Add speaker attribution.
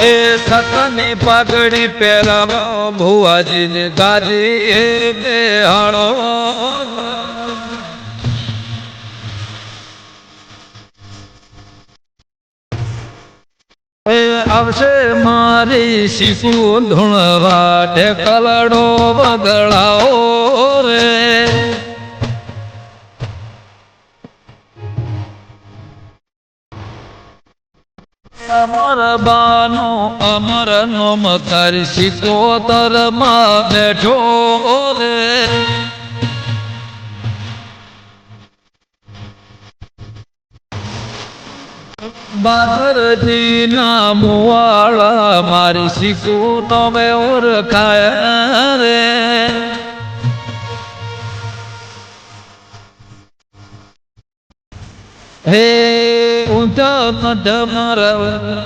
Speaker 1: એ સતની પાઘડી પહેરાવા ભુવાજીને ગાજી બેહાડો આવશે મારી શીશું ધૂણવા ઢેકલડો બગડાઓ રે અમર બાનો અમર નો મકર શિકોતર માં બેઠો રે બાદરજી ના મુવાળા મારી શીખુ તમે ઓળખાય રે હે ઊંચા મધ્ય મારા